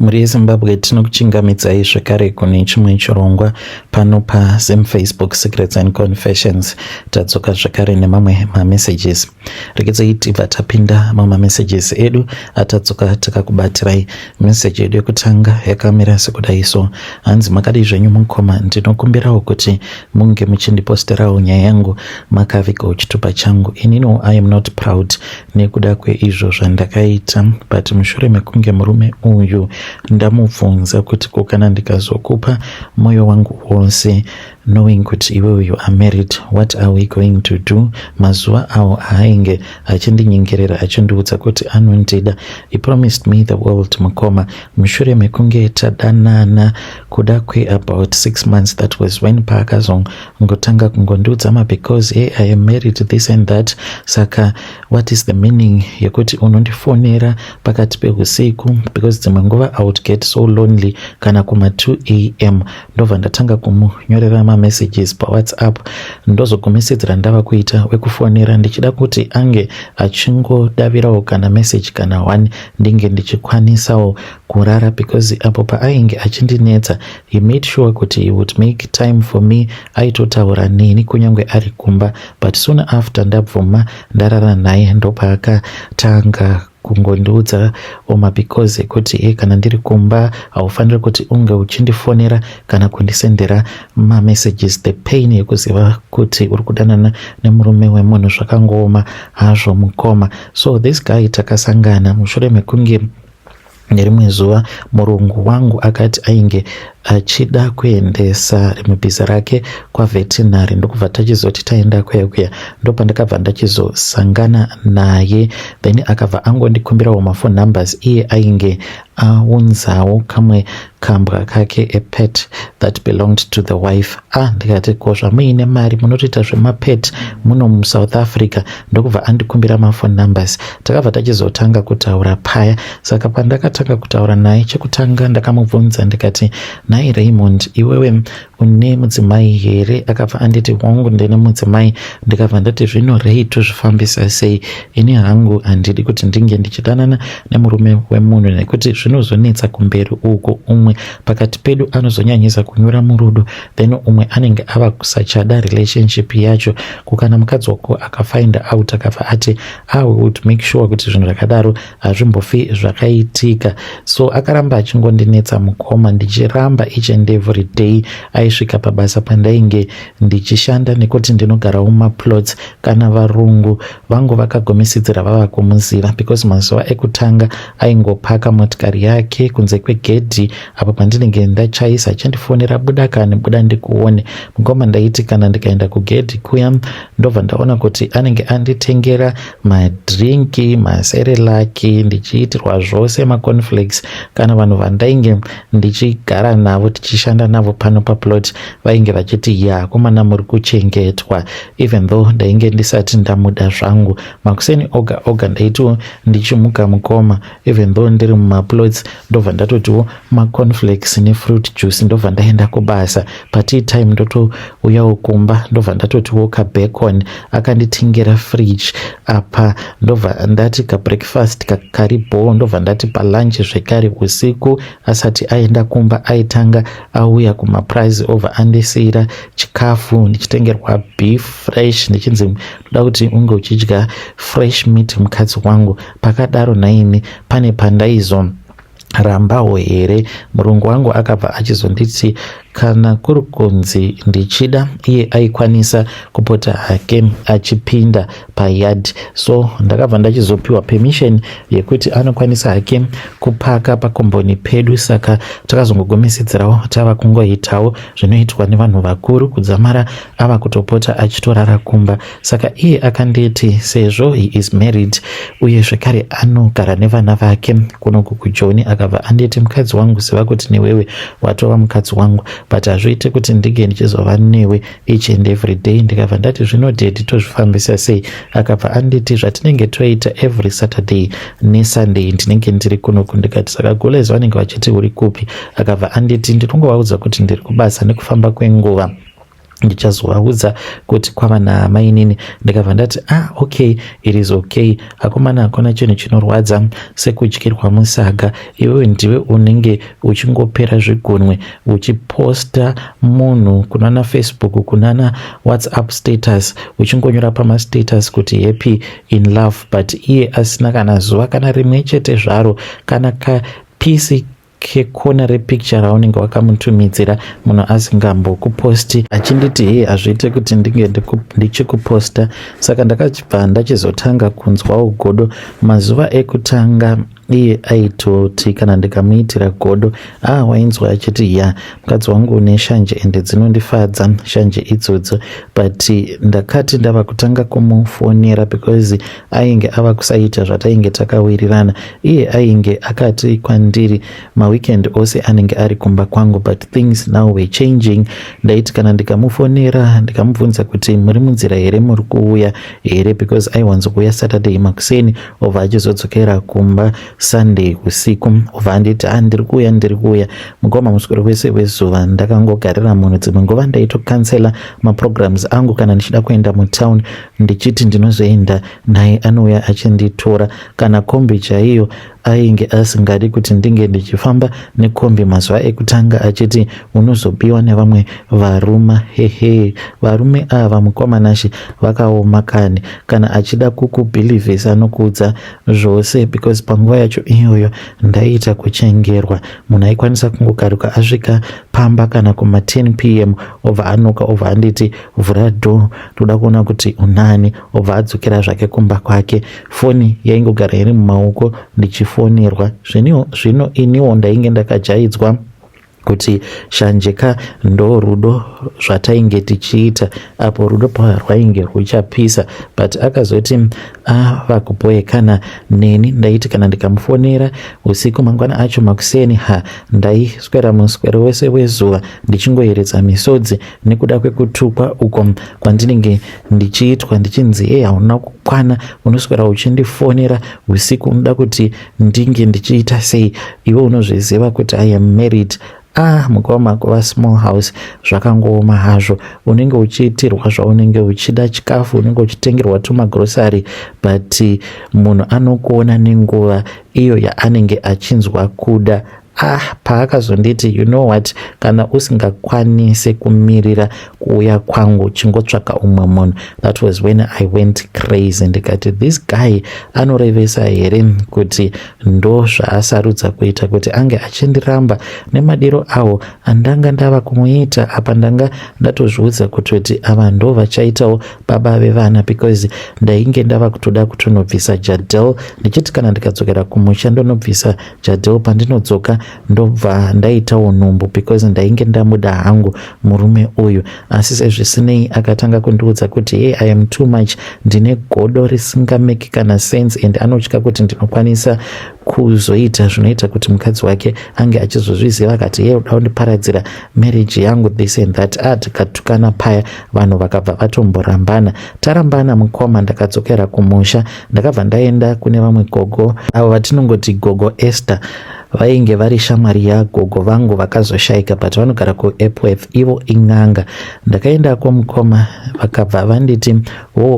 Muri yeZimbabwe tinokuchingamidzai zvakare kune chimwe chirongwa pano paZim Facebook Secrets and Confessions. Tadzoka zvakare nemamwe mamessages. Rekedzai tibva tapinda mamessages edu atadzoka takakubatirai. Message edu yekutanga yakamira sekudai so: hanzi makadai zvenyu mukoma, ndinokumbirawo kuti munge muchindiposterawo nyaya yangu makavigawo chitupa changu. Inino I am not proud nekuda kweizvo zvandakaita, but mushure mekunge murume uyu ndamubvunza kuti kana ndikazokupa moyo wangu wose, knowing kuti iwe you are married, what are we going to do? Mazuva awo ainge achindinyengerera achindiudza kuti anondida. He promised me the world mukoma. Mushure mekunge tadanana kuda kwe about 6 months, that was when paakazongotanga kungondiudza because hey, I am married this and that. Saka what is the meaning yekuti unondifonera pakati peusiku? Because dzimwe nguva I would get so lonely kana kuma 2 am ndobva ndatanga kumunyorera messages pa WhatsApp. Ndozokumesedzera ndava kuita wekufonera ndichida kuti ange achingodavirawo kana message kana 1 ndinge ndichikwanisawo kurara, because apo paainge achindinetsa he made sure kuti he would make time for me. Aitotaura neni kunyange ari kumba, but soon after ndabvuma ndarara naye ndopaakatanga kungondiudza because kuti kana ndiri kumba haufaniri kuti unge uchindifonera kana kundisendera messages. The pain yekuziva kuti uri kudanana nemurume wemunhu zvakangooma hazvo mukoma. So this guy takasangana mushure mekunge nerimwe zuva murungu wangu akati ainge achida kuendesa rimwe bhiza rake kwaveterinary, ndokubva tachizoti taenda kuya ndopandakabva ndachizosangana naye, then akabva angondikumbirawo mafone numbers. Iye ainge aunzawo kamwe kambwa kake epet that belonged to the wife. Ndikati kozva muine mari munotoita zvemapet muno muSouth Africa? Ndokubva andikumbira mafone numbers. Takabva tachizotanga kutaura paya. Saka pandakatanga kutaura naye, chekutanga ndakamubvunza ndikati, nai Raymond, iwewe une mudzimai here? Akabva anditi wangu ndine mudzimai. Ndikabva ndati zvino rei tozvifambisa sei? Ini hangu handidi kuti ndinge ndichidanana nemurume wemunhu nekuti zvinozonetsa kumberi uko. Umwe pakati pedu anozonyanyisa kunyura murudo, then umwe anenge ava kusachada relationship yacho. Kukana mukadzi wako akafind out akabva ati I would make sure kuti zvinhu zvakadaro hazvimbofi zvakaitika. So akaramba achingondinetsa mukoma, ndichiramba each and every day. Aisvika pabasa pandainge ndichishanda nekuti ndinogarawo mumaplots, kana varungu vangu vakagomisidzira vava kumuzira, because mazuva ekutanga aingopaka motikari yake kunze kwegedhi apo pandinenge ndachaisa achindifonera, buda kani buda ndikuone. Mukoma ndaiti kana ndikaenda kugedhi kuya ndobva ndaona kuti anenge anditengera madrinki, maserelaki, ndichiitirwa zvose macornflakes. Kana vanhu vandainge ndichigara navo tichishanda navo pano paplot vainge vachiti komana muri kuchengetwa, even though ndainge ndisati ndamuda zvangu. Makuseni oga ndaitiwo ndichimuka mukoma, even though ndiri mumaplots ndobva ndatotiwo macornflakes nefruit juice ndobva ndaenda kubasa. Patii time ndotouyawo kumba ndobva ndatotiwo kabacon akanditengera fridge apa. Ndobva ndati kabreakfast kakaribo, ndobva ndati palunch zvekare usiku asati aenda kumba aitanga auya kumaprice over andisira chikafu, ndichitengerwa beef fresh, ndichinzi ndoda kuti unge uchidya fresh meat mukadzi wangu. Pakadaro naini pane pandaizo rambawo here. Murungu wangu akabva achizonditi kana kuri kunzi ndichida iye aikwanisa kupota hake achipinda payard. So ndakabva ndachizopiwa permission yekuti anokwanisa hake kupaka pakomboni pedu. Saka takazongogomesedzerawo tava kungoitawo zvinoitwa nevanhu vakuru, kudzamara ava kutopota achitorara kumba. Saka iye akanditi sezvo he is married uye zvekare anogara nevana vake kunoku kuJoni, akabva anditi mukadzi wangu, ziva kuti newewe watova mukadzi wangu, but hazviite kuti ndige ndichizova newe each and every day. Ndikabva ndati zvino dedi tozvifambisa sei? Akabva anditi zvatinenge toita every Saturday neSunday ndinenge ndiri kunoku. Ndikati saka golezi vanenge vachiti uri kupi? Akabva anditi ndiri kungovaudza kuti ndiri kubasa nekufamba kwenguva ndichazovaudza kuti kwava naamai inini. Ndikabva ndati okay, it is okay, akomana hakuna chinhu chinorwadza sekudyirwa musaga. Iwewe ndiwe unenge uchingopera zvigunwe uchiposta munhu kunana Facebook, kunana WhatsApp status, uchingonyora pamastatus kuti happy in love, but iye asina kana zuva kana rimwe chete zvaro kana kapisi kekona repicture raunenge wakamutumidzira munhu asingambokuposti achinditi hei hazviite kuti ndinge ndichikuposta. Saka ndakabva ndachizotanga kunzwawo godo. Mazuva ekutanga iye aitoti kana ndikamuitira godo wainzwa achiti mukadzi wangu une shanje ende dzinondifadza shanje idzodzo, but ndakati ndava kutanga kumufonera because ainge ava kusaita zvatainge takawirirana. Iye ainge akati kwandiri maweekend ose anenge ari kumba kwangu, but things now were changing. Ndaiti kana ndikamufonera ndikamubvunza kuti muri munzira here, muri kuuya here, because aiwanzokuuya Saturday makuseni obva achizodzokera kumba Sunday usiku, obva anditi ndiri kuuya. Mukoma muswero wese wezuva ndakangogarira munhu. Dzimwe nguva ndaitokansela maprograms angu kana ndichida kuenda mutown ndichiti ndinozoenda naye, anouya achinditora. Kana kombi chaiyo ainge asingadi kuti ndinge ndichifamba nekombi mazuva ekutanga, achiti unozobiwa nevamwe varuma. Varume ava mukomanashi vakaoma kani. Kana achida kukubhilivhisa anokuudza zvose, because panguva yacho iyoyo ndaiita kuchengerwa. Munhu aikwanisa kungogaruka asvika pamba kana kuma 10 PM obva anoka, obva anditi vhura dho, toda kuona kuti unani, obva adzokera zvake kumba kwake. Foni yaingogara iri mumaoko ndichifonerwa. Zvino iniwo ndainge ndakajaidzwa kuti shanjeka ndo rudo zvatainge tichiita, apo rudo parwainge ruchapisa. But akazoti vakuboekana neni. Ndaiti kana ndikamufonera usiku mangwana acho makuseni ndaiswera muswero wese wezuva ndichingoyeredza misodzi nekuda kwekutukwa uko kwandinenge ndichiitwa, ndichinzi hauna kukwana, unoswera uchindifonera usiku, unoda kuti ndinge ndichiita sei? Iwe unozviziva kuti I am married. Mukoma kuva small house zvakangooma hazvo. Unenge uchiitirwa zvaunenge uchida, chikafu unenge uchitengerwa tumagrosari, but munhu anokuona nenguva iyo yaanenge achinzwa kuda. Paakazonditi you know what, kana usingakwanise kumirira kuuya kwangu chingotsvaka umwe munhu. That was when I went crazy. Ndikati this guy anorevesa here kuti ndo zvaasarudza kuita kuti ange achindiramba nemadiro awo andanga ndava kumuita. Apa ndanga ndatozviudza kuti ava ndo vachaitawo baba vevana, because ndainge ndava kutoda kutonobvisa Jadel. Ndichiti kana ndikadzokera kumusha ndonobvisa Jadel, pandinodzoka ndobva ndaitawo nhumbu, because ndainge ndamuda hangu murume uyu. Asi sezvisinei akatanga kundiudza kuti I am too much, ndine godo risingameki kana sense, and anotya kuti ndinokwanisa kuzoita zvinoita kuti mukadzi wake ange achizozviziva. Akati uda kundiparadzira marriage yangu, this and that. Tikatukana paya, vanhu vakabva vatomborambana. Tarambana mukoma, ndakadzokera kumusha. Ndakabva ndaenda kune vamwe gogo avo vatinongoti gogo Esther. Vainge vari shamwari yagogo vangu vakazoshaika, but vanogara kuEpworth, ivo ing'anga. Ndakaendako mukoma, vakabva vanditi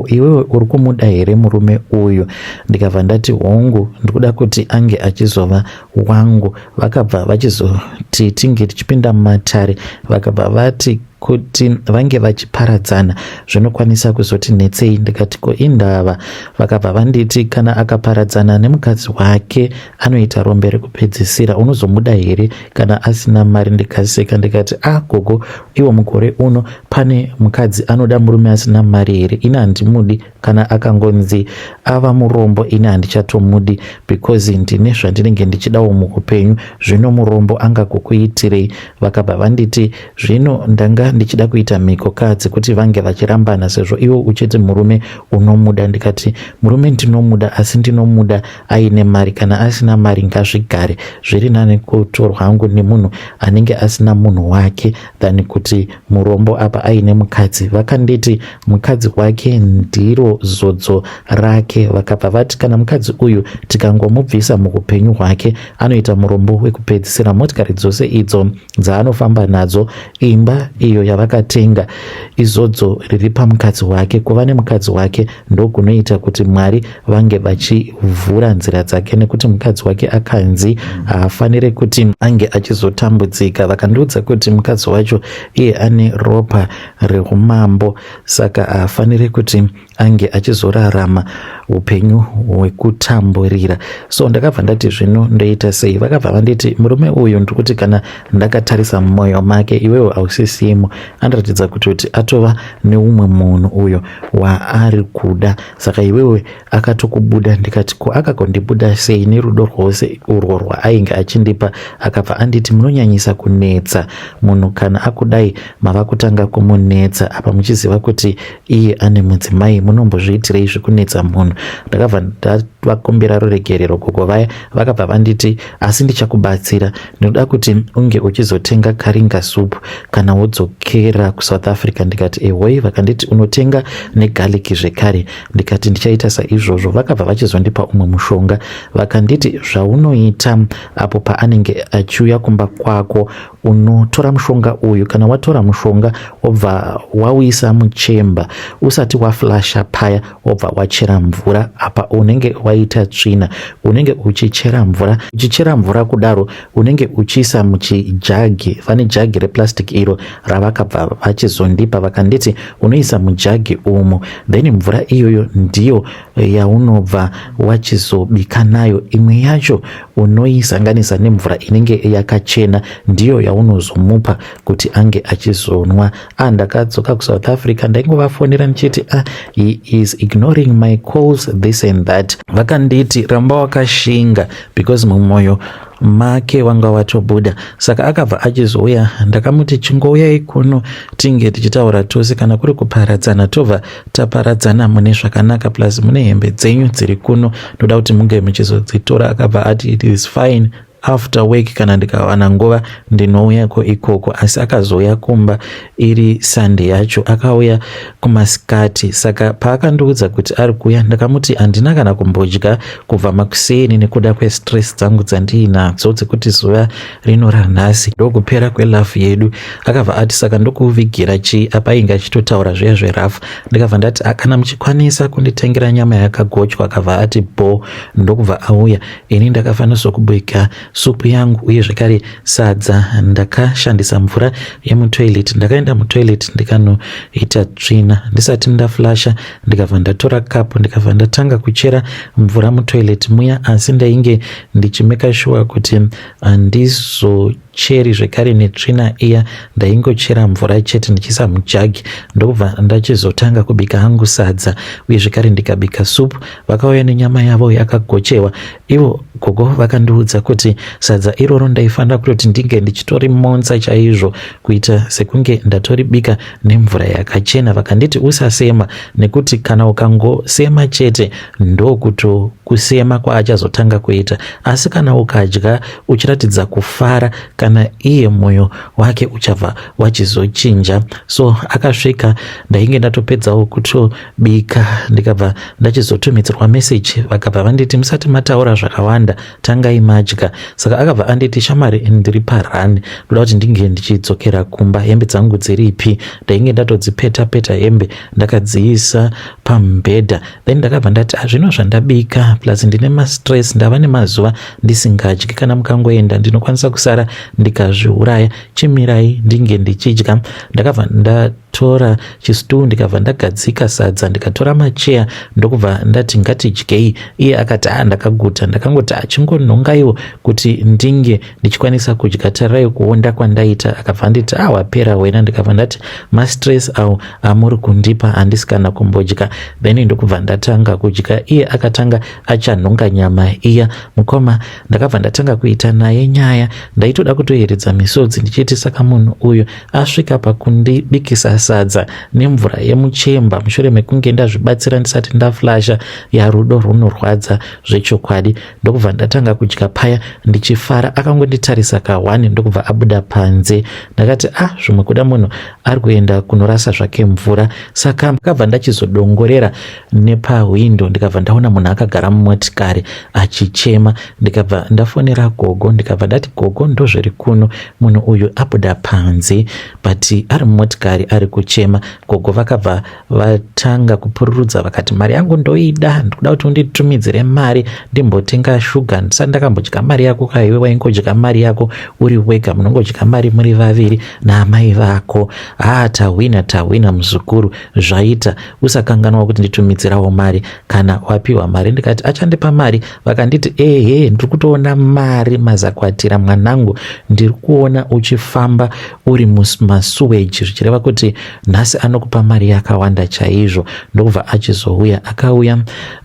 iwewe uri kumuda here murume uyu? Ndikabva ndati hongu, ndikuda kuti ange achizova wangu. Vakabva vachizoti tinge tichipinda mumatare, vakabva vati kuti vange vachiparadzana zvinokwanisa kuzoti netsei. Ndikati ko indava? Vakabva vanditi kana akaparadzana nemukadzi wake anoita rombe rekupedzisira, unozomuda here kana asina mari? Ndikaseka ndikati gogo, iwo mukore uno pane mukadzi anoda murume asina mari here? Ine handimudi. Kana akangonzi ava murombo ine handichatomudi, because ndine zvandinenge ndichidawo muupenyu. Zvino murombo angakukuitirei? Vakabva vanditi zvino ndanga ndichida kuita mikokadzi kuti vange vachirambana, sezvo iwo uchiti murume unomuda. Ndikati murume ndinomuda, asi ndinomuda aine mari. Kana asina mari ngazvigare, zviri nani kutorwa hangu nemunhu anenge asina munhu wake than kuti murombo apa aine mukadzi. Vakanditi mukadzi wake ndiro zodzo rake. Vakabva vati kana mukadzi uyu tikangomubvisa muupenyu hwake anoita murombo wekupedzisira. Motikari dzose idzo dzaanofamba nadzo, imba iyo iyo yavakatenga izodzo riri pamukadzi wake. Kuva nemukadzi wake ndokunoita kuti Mwari vange vachivhura nzira dzake, nekuti mukadzi wake akanzi haafaniri kuti ange achizotambudzika. Vakandiudza kuti mukadzi wacho iye ane ropa reumambo, saka haafaniri kuti ange achizorarama upenyu hwekutamburira. So ndakabva ndati zvino ndoita sei? Vakabva vanditi murume uyu ndikuti kana ndakatarisa mumwoyo make iwewe hausisimo, anoratidza kuti atova neumwe munhu uyo waari kuda, saka iwewe akatokubuda. Ndikati ko akakondibuda sei? Nerudo rwose urwo rwaainge achindipa. Akabva anditi munonyanyisa kunetsa munhu kana akudai, mava kutanga kumunetsa. Apa muchiziva kuti iye ane mudzimai, munombozviitirei zvekunetsa munhu? Ndakabva ndavakumbira ruregerero koko vaya. Vakabva vanditi asi ndichakubatsira, ndinoda kuti unge uchizotenga karinga supu kana wodzokera kuSouth Africa. Ndikati ehoi. Vakanditi unotenga negaliki zvekare. Ndikati ndichaita saizvozvo. Vakabva vachizondipa umwe mushonga, vakanditi zvaunoita apo paanenge achiuya kumba kwako unotora mushonga uyu. Kana watora mushonga wobva wauisa muchemba, usati waflasha paya wobva wachera mvura, apa unenge waita tsvina. Unenge uchichera mvura, uchichera mvura kudaro unenge uchiisa muchijagi. Vane jagi replastic iro ravakabva vachizondipa, vakanditi unoisa mujagi umo, then mvura iyoyo ndiyo yaunobva wachizobika nayo. Imwe yacho unoisanganisa nemvura inenge yakachena, ndiyo yaunozomupa kuti ange achizonwa. Ndakadzoka kuSouth Africa ndaingovafonera ndichiti he is ignoring my calls, this and that. Vakanditi ramba wakashinga because mumwoyo make wanga watobuda. Saka akabva achizouya, ndakamuti chingouyai kuno tinge tichitaura tose, kana kuri kuparadzana tobva taparadzana mune zvakanaka, plus mune hembe dzenyu dziri kuno, ndoda kuti munge muchizodzitora. Akabva ati it is fine, after work kana ndikawana nguva ndinouyako ikoko. Asi akazouya kumba iri Sunday yacho, akauya kumasikati. Saka paakandiudza kuti ari kuuya, ndakamuti handina kana kumbodya kubva makuseni nekuda kwestress dzangu dzandiinadzo dzekuti zuva rino ranhasi ndokupera kwelafu yedu. Akabva ati saka ndokuvigira chii? Apa ainge achitotaura zviya zverafu. Ndikabva ndati kana muchikwanisa kunditengera nyama yakagochwa. Akabva ati bo. Ndokubva auya. Ini ndakafanirwa kubika supu yangu uye zvekare sadza. Ndakashandisa mvura yemutoilet. Ndakaenda mutoilet ndikanoita tsvina. Ndisati ndaflasha ndikabva ndatora kapu ndikabva ndatanga kuchera mvura mutoilet muya, asi ndainge ndichimeka sure kuti handizocheri zvekare netsvina iya. Ndaingochera mvura chete ndichisa mujagi, ndokubva ndachizotanga kubika hangu sadza uye zvekare ndikabika supu. Vakauya nenyama yavo yakagochewa. Ivo gogo vakandiudza kuti sadza iroro ndaifanira kutoti ndinge ndichitorimonza chaizvo kuita sekunge ndatoribika nemvura yakachena. Vakanditi usasema, nekuti kana ukangosema chete ndokutokusema kwaachazotanga kuita, asi kana ukadya uchiratidza kufara, kana iye mwoyo wake uchabva wachizochinja. So akasvika, ndainge ndatopedzawo kutobika, ndikabva ndachizotumidzirwa meseji. Vakabva vanditi musati mataura zvakawanda tangai madya. Saka akabva anditi shamari ndiri parani, ndoda kuti ndinge ndichidzokera kumba. Hembe dzangu dziripi? Ndainge ndatodzipeta peta hembe ndakadziisa pamubhedha. Then ndakabva ndati zvino zvandabika plus ndine mastress, ndava nemazuva ndisingadyi. Kana mukangoenda ndinokwanisa kusara ndikazviuraya, chimirai ndinge ndichidya. Ndakabva ndatora chistuu ndikabva ndagadzika sadza, ndikatora macheya ndokubva ndati ngatidyei. Iye akati ndakaguta. Ndakangoti chingonhongaiwo kuti ndinge ndichikwanisa kudya, tarirai kuonda kwandaita. Akabva nditi wapera wena. Ndikabva ndati mastress awo amuri kundipa handisi kana kumbodya. Then ndokubva ndatanga kudya. Iye akatanga achanhonga nyama iya. Mukoma ndakabva ndatanga kuita naye nyaya, ndaitoda kutoyeredza misodzi ndichiti saka munhu uyu asvika pakundibikisa sadza nemvura yemuchemba mushure mekunge ndazvibatsira ndisati ndaflasha, yarudo runorwadza zvechokwadi. Ndokubva ndatanga kudya paya ndichifara. Akangonditarisa ka1 ndokubva abuda panze. Ndakati zvimwe kuda munhu ari kuenda kunorasa zvake mvura. Saka ndakabva ndachizodongorera nepahwindo ndikabva ndaona munhu akagara mumotikari achichema. Ndikabva ndafonera gogo, ndikabva ndati gogo, ndozviri kuno, munhu uyu abuda panze but ari mumotikari ari kuchema. Gogo vakabva vatanga kupururudza vakati mari yangu ndoida, ndikuda kuti unditumidzire mari ndimbotenga shuga. Ndisati ndakambodya mari yako kaiwe waingodya mari yako uri wega, munongodya mari muri vaviri naamai vako. Tahwina muzukuru, zvaita usakanganwa kuti nditumidzirawo mari kana wapiwa mari. Ndikati achandipa mari, vakanditi ndiri kutoona mari mazakwatira mwanangu, ndiri kuona uchifamba uri masuweji, zvichireva kuti nhasi anokupa mari yakawanda chaizvo. Ndokubva achizouya, akauya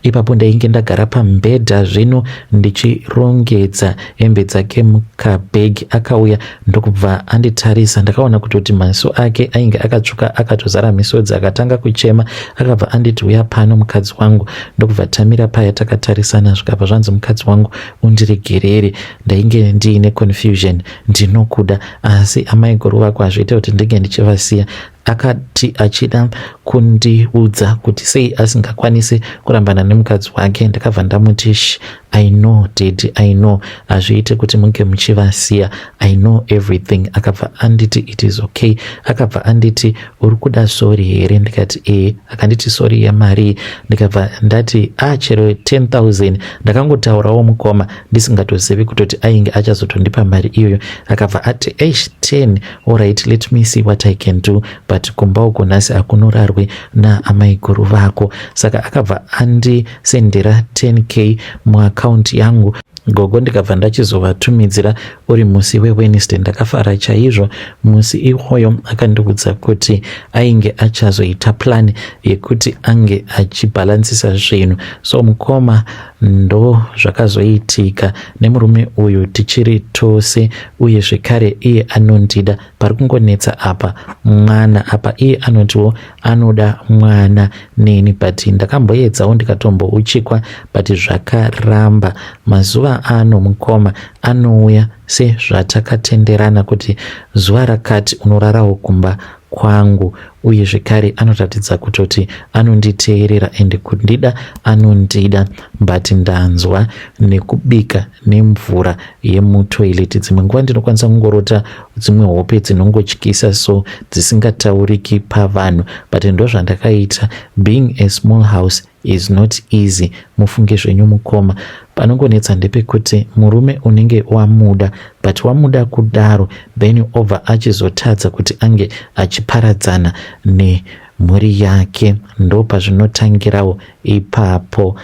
ipapo ndainge ndagara pambedha zvino ndichirongedza hembe dzake mukabhegi. Akauya ndokubva anditarisa, ndakaona kutoti maziso ake ainge akatsvuka akatozara misodzi, akatanga kuchema. Akabva anditi uya pano mukadzi wangu. Ndokubva tamira paya takatarisana, zvikabva zvanzi mukadzi wangu undiregerere, ndainge ndiine confusion, ndinokuda, asi amai guru vako hazviita kuti ndinge ndichivasiya. Akati achida kundiudza kuti sei asingakwanisi kurambana nemukadzi wake. Ndakabva ndamuti I know daddy, I know, hazviite kuti munge muchivasiya, I know everything. Akabva anditi it is okay. Akabva anditi uri kuda sori here? Ndikati akanditi sori yemari. Ndikabva ndati chero 10,000. Ndakangotaurawo mukoma ndisingatozivi kutoti ainge achazotondipa mari iyoyo. Akabva ati 10, alright, let me see what I can do, but kumba uko nhasi akunorarwe naamai guru vako. Saka akabva andisendera 10k muakaunti yangu. Gogo ndikabva ndachizovatumidzira uri musi weWednesday. Ndakafara chaizvo. Musi iwoyo akandiudza kuti ainge achazoita plan yekuti ange achibhalansisa zvinhu. So mukoma ndo zvakazoitika nemurume uyu tichiri tose, uye zvekare iye anondida. Pari kungonetsa apa mwana apa, iye anotiwo anoda mwana neni, but ndakamboedzawo ndikatombouchikwa but zvakaramba. Mazuva ano mukoma anouya sezvatakatenderana kuti zuva rakati unorarawo kumba kwangu, uye zvekare anoratidza kutoti anonditeerera ende kundida anondida, but ndanzwa nekubika nemvura yemutoileti. Dzimwe nguva ndinokwanisa kungorota dzimwe hope dzinongotyisa so dzisingatauriki pavanhu, but ndo zvandakaita. Being a small house is not easy. Mufunge zvenyu mukoma. Panongonetsa ndepekuti murume unenge wamuda, but wamuda kudaro then obva achizotadza kuti ange achiparadzana nemhuri yake. Ndo pazvinotangirawo ipapo.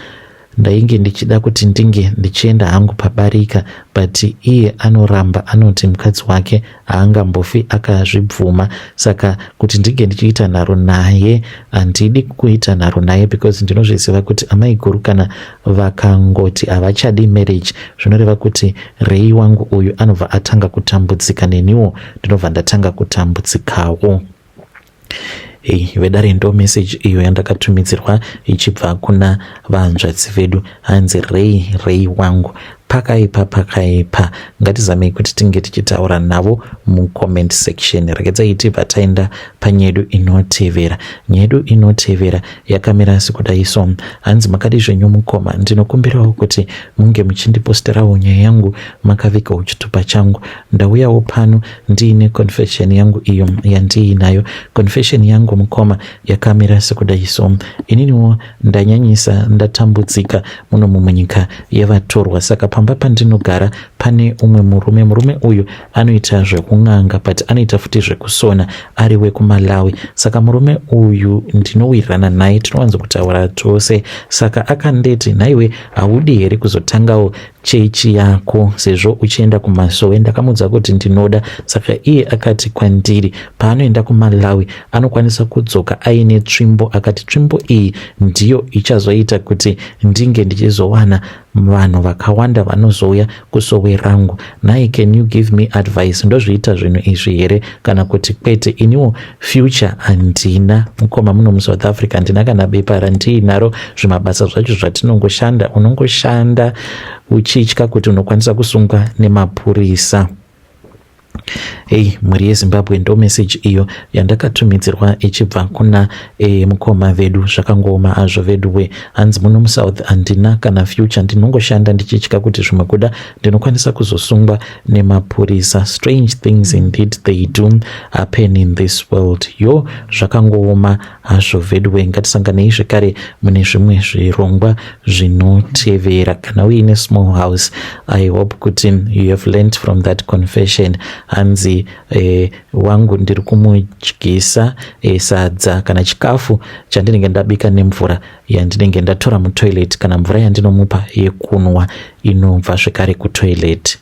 Ndainge ndichida kuti ndinge ndichienda hangu pabarika, but iye anoramba, anoti mukadzi wake haangambofi akazvibvuma. Saka kuti ndinge ndichiita nharo naye, handidi kuita nharo naye because ndinozviziva kuti amai guru kana vakangoti havachadi marriage, zvinoreva kuti rei wangu uyu anobva atanga kutambudzika, neniwo ndinobva ndatanga kutambudzikawo. Vedare ndo message iyo yandakatumidzirwa ichibva kuna vanzvadzi vedu. Hanzi rei wangu, pakaipa. Ngatizamei kuti tinge tichitaura navo mucomment section. Rekedzai tibva taenda panyedu inotevera. Nyedu inotevera yakamira sekudai so. Hanzi makadi zvenyu mukoma, ndinokumbirawo kuti munge muchindiposterawo nyaya yangu makavika chitupa changu. Ndauyawo pano ndiine confession yangu iyo yandiinayo. Confession yangu mukoma yakamira sekudai so. Ininiwo ndanyanyisa, ndatambudzika muno munyika yevatorwa. Saka pamba pandinogara pane umwe murume uyu anoita zvekung'anga but anoita futi zvekusona, ari wekuMalawi. Saka murume uyu ndinowirirana naye, tinowanza kutaura tose. Saka akandeti nhaiwe haudi here kuzotangawo chechi yako sezvo uchienda kumasowe? Ndakamuudza kuti ndinoda. Saka iye akati kwandiri paanoenda kuMalawi anokwanisa kudzoka aine tsvimbo. Akati tsvimbo iyi ndiyo ichazoita kuti ndinge ndichizowana vanhu vakawanda vanozouya kusowe rangu. Nai, can you give me advice? Ndozviita zvinhu izvi here kana kuti kwete? Iniwo future handina mukoma muno muSouth Africa, handina kana bepa randiinaro. Zvimabasa zvacho zvatinongoshanda, unongoshanda uchitya kuti unokwanisa kusungwa nemapurisa. mhuri yeZimbabwe ndo message iyo yandakatumidzirwa ichibva kuna mukoma vedu. Zvakangooma hazvo vedu we, hanzi muno muSouth handina kana future, ndinongoshanda ndichitya kuti zvimwe kuda ndinokwanisa kuzosungwa nemapurisa. Strange things indeed they do happen in this world. Zvakangooma hazvo vedu we, ngatisanganei zvekare mune zvimwe zvirongwa zvinotevera. Kana uine small house, I hope kuti you have learned from that confession. Hanzi wangu ndiri kumudyisa sadza kana chikafu chandinenge ndabika nemvura yandinenge ndatora mutoilet, kana mvura yandinomupa yekunwa inobva zvekare kutoilet.